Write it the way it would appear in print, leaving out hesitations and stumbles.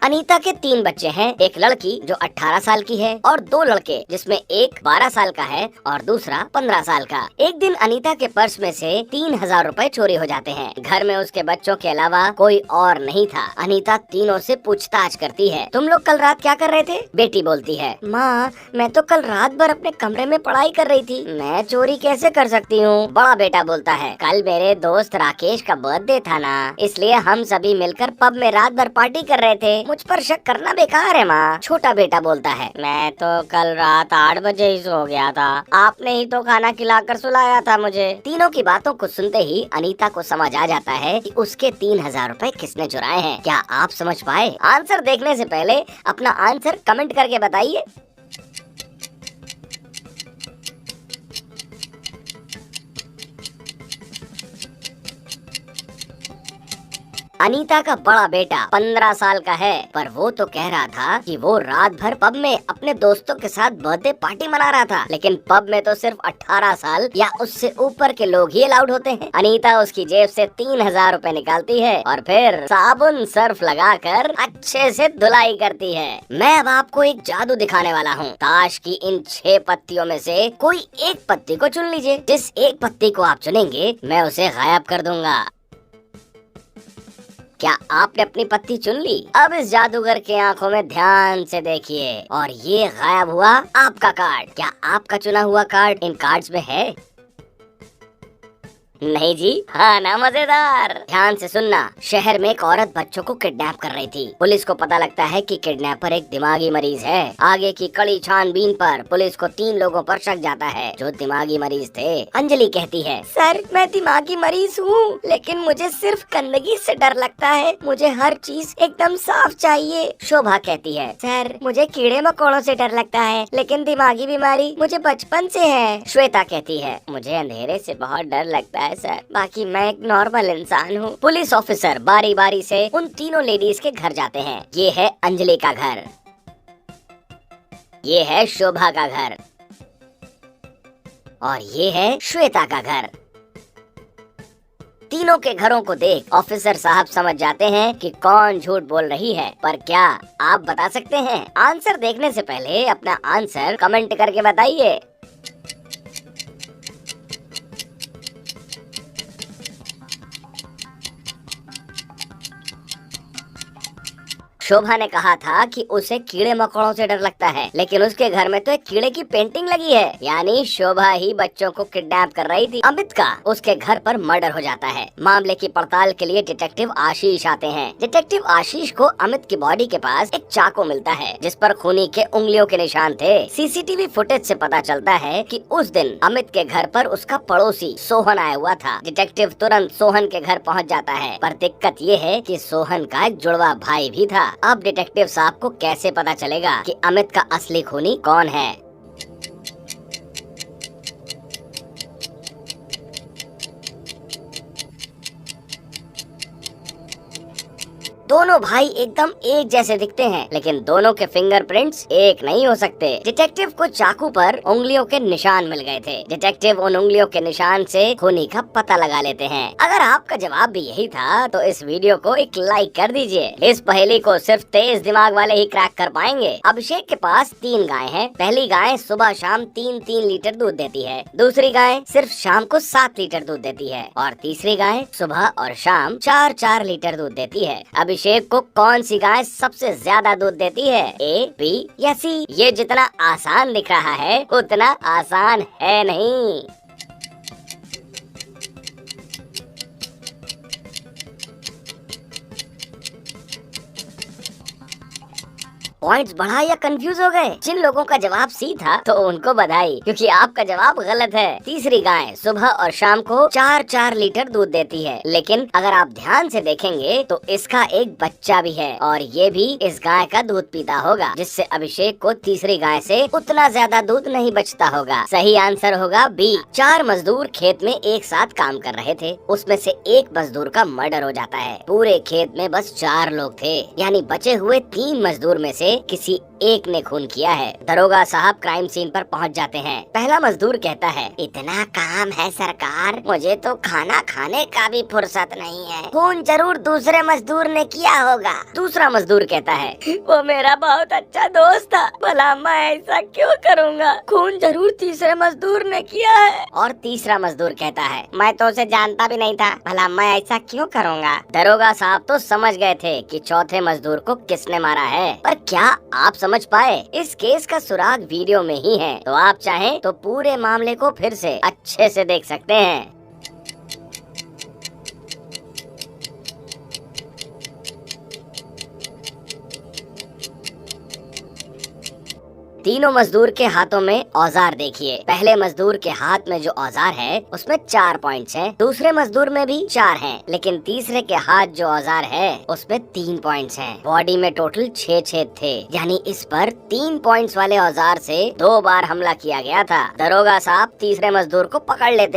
अनीता के 3 बच्चे हैं, एक लड़की जो 18 साल की है और 2 लड़के जिसमें एक 12 साल का है और दूसरा 15 साल का। एक दिन अनीता के पर्स में से 3000 रुपए चोरी हो जाते हैं। घर में उसके बच्चों के अलावा कोई और नहीं था। अनीता तीनों से पूछताछ करती है, तुम लोग कल रात क्या कर रहे थे? बेटी बोलती है, माँ मैं तो कल रात भर अपने कमरे में पढ़ाई कर रही थी, मैं चोरी कैसे कर सकती हूँ? बड़ा बेटा बोलता है, कल मेरे दोस्त राकेश का बर्थडे था ना, इसलिए हम सभी मिलकर पब में रात भर पार्टी कर रहे थे, मुझ पर शक करना बेकार है माँ। छोटा बेटा बोलता है, मैं तो कल रात 8 बजे ही सो गया था, आपने ही तो खाना खिलाकर सुलाया था मुझे। तीनों की बातों को सुनते ही अनीता को समझ आ जाता है कि उसके 3000 रुपए किसने चुराए हैं। क्या आप समझ पाए? आंसर देखने से पहले अपना आंसर कमेंट करके बताइए। अनीता का बड़ा बेटा 15 साल का है, पर वो तो कह रहा था कि वो रात भर पब में अपने दोस्तों के साथ बर्थडे पार्टी मना रहा था, लेकिन पब में तो सिर्फ 18 साल या उससे ऊपर के लोग ही अलाउड होते हैं। अनीता उसकी जेब से 3000 रुपए निकालती है और फिर साबुन सर्फ लगाकर अच्छे से धुलाई करती है। मैं अब आपको एक जादू दिखाने वाला हूँ। ताश की इन 6 पत्तियों में से कोई एक पत्ती को चुन लीजिए। जिस एक पत्ती को आप चुनेंगे मैं उसे गायब कर दूंगा। क्या आपने अपनी पत्ती चुन ली? अब इस जादूगर के आंखों में ध्यान से देखिए और ये गायब हुआ आपका कार्ड। क्या आपका चुना हुआ कार्ड इन कार्ड्स में है? नहीं जी, हाँ ना मजेदार। ध्यान से सुनना। शहर में एक औरत बच्चों को किडनैप कर रही थी। पुलिस को पता लगता है कि किडनैपर एक दिमागी मरीज है। आगे की कड़ी छानबीन पर पुलिस को 3 लोगों पर शक जाता है जो दिमागी मरीज थे। अंजलि कहती है, सर मैं दिमागी मरीज हूँ, लेकिन मुझे सिर्फ गंदगी से डर लगता है, मुझे हर चीज एकदम साफ चाहिए। शोभा कहती है, सर मुझे कीड़े मकोड़ों से डर लगता है, लेकिन दिमागी बीमारी मुझे बचपन से है। श्वेता कहती है, मुझे अंधेरे से बहुत डर लगता है सर, बाकी मैं एक नॉर्मल इंसान हूँ। पुलिस ऑफिसर बारी बारी से उन तीनों लेडीज के घर जाते हैं। ये है अंजलि का घर, ये है शोभा का घर और ये है श्वेता का घर। तीनों के घरों को देख ऑफिसर साहब समझ जाते हैं कि कौन झूठ बोल रही है। पर क्या आप बता सकते हैं? आंसर देखने से पहले अपना आंसर कमेंट करके बताइए। शोभा ने कहा था कि उसे कीड़े मकोड़ों से डर लगता है, लेकिन उसके घर में तो एक कीड़े की पेंटिंग लगी है, यानी शोभा ही बच्चों को किडनैप कर रही थी। अमित का उसके घर पर मर्डर हो जाता है। मामले की पड़ताल के लिए डिटेक्टिव आशीष आते हैं। डिटेक्टिव आशीष को अमित की बॉडी के पास एक चाकू मिलता है जिस पर खूनी के उंगलियों के निशान थे। सीसीटीवी फुटेज से पता चलता है कि उस दिन अमित के घर पर उसका पड़ोसी सोहन आया हुआ था। डिटेक्टिव तुरंत सोहन के घर पहुँच जाता है, पर दिक्कत ये है कि सोहन का एक जुड़वा भाई भी था। अब डिटेक्टिव साहब को कैसे पता चलेगा कि अमित का असली खूनी कौन है? दोनों भाई एकदम एक जैसे दिखते हैं, लेकिन दोनों के फिंगरप्रिंट्स एक नहीं हो सकते। डिटेक्टिव को चाकू पर उंगलियों के निशान मिल गए थे। डिटेक्टिव उन उंगलियों के निशान से खूनी का पता लगा लेते हैं। अगर आपका जवाब भी यही था तो इस वीडियो को एक लाइक कर दीजिए। इस पहेली को सिर्फ तेज दिमाग वाले ही क्रैक कर पाएंगे। अभिषेक के पास 3 गाय हैं। पहली गाय सुबह शाम 3-3 लीटर दूध देती है, दूसरी गाय सिर्फ शाम को 7 लीटर दूध देती है और तीसरी गाय सुबह और शाम 4-4 लीटर दूध देती है। अभिषेक को कौन सी गाय सबसे ज्यादा दूध देती है? ए, बी या सी? ये जितना आसान दिख रहा है उतना आसान है नहीं। पॉइंट्स बढ़ा या कंफ्यूज हो गए? जिन लोगों का जवाब सी था तो उनको बधाई, क्योंकि आपका जवाब गलत है। तीसरी गाय सुबह और शाम को 4-4 लीटर दूध देती है, लेकिन अगर आप ध्यान से देखेंगे तो इसका एक बच्चा भी है और ये भी इस गाय का दूध पीता होगा, जिससे अभिषेक को तीसरी गाय से उतना ज्यादा दूध नहीं बचता होगा। सही आंसर होगा बी। 4 मजदूर खेत में एक साथ काम कर रहे थे, उसमें से एक मजदूर का मर्डर हो जाता है। पूरे खेत में बस 4 लोग थे, यानी बचे हुए 3 मजदूर में से किसी एक ने खून किया है। दरोगा साहब क्राइम सीन पर पहुंच जाते हैं। पहला मजदूर कहता है, इतना काम है सरकार, मुझे तो खाना खाने का भी फुर्सत नहीं है। खून जरूर दूसरे मजदूर ने किया होगा। दूसरा मजदूर कहता है, वो मेरा बहुत अच्छा दोस्त था, भला मैं ऐसा क्यों करूँगा, खून जरूर तीसरे मजदूर ने किया है। और तीसरा मजदूर कहता है, मैं तो उसे जानता भी नहीं था, भला मैं ऐसा क्यों करूँगा। दरोगा साहब तो समझ गए थे कि चौथे मजदूर को किसने मारा है, पर क्या आप समझ पाए? इस केस का सुराग वीडियो में ही है, तो आप चाहें तो पूरे मामले को फिर से अच्छे से देख सकते हैं। तीनों मजदूर के हाथों में औजार देखिए। पहले मजदूर के हाथ में जो औजार है उसमें 4 पॉइंट्स हैं। दूसरे मजदूर में भी 4 हैं, लेकिन तीसरे के हाथ जो औजार है उसमें 3 पॉइंट्स हैं। बॉडी में टोटल 6 छेद थे, यानी इस पर 3 पॉइंट्स वाले औजार से 2 बार हमला किया गया था। दरोगा साहब तीसरे मजदूर को पकड़ लेते